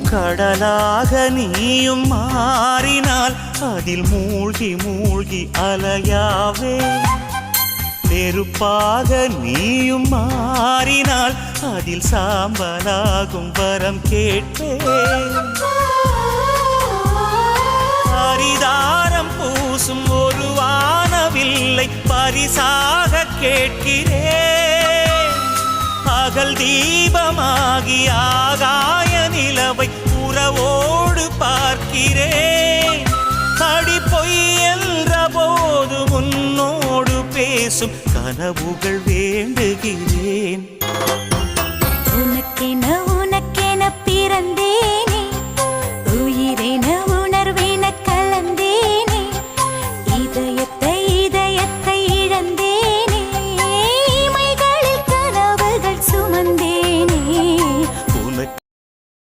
கடலாக நீயும் மாறினால் அதில் மூழ்கி மூழ்கி அலையாவே. நெருப்பாக நீயும் மாறினால் அதில் சாம்பலாகும் வரம் கேட்பேன். ஹரிதாரம் பூசும் ஒரு வானவில்லை பரிசாக கேட்கிறேன். பகல் தீபமாகி ஆகாய நிலவை உறவோடு பார்க்கிறேன். அடி பொய் என்ற போது உன்னோடு பேசும் கனவுகள் வேண்டுகிறேன். உனக்கென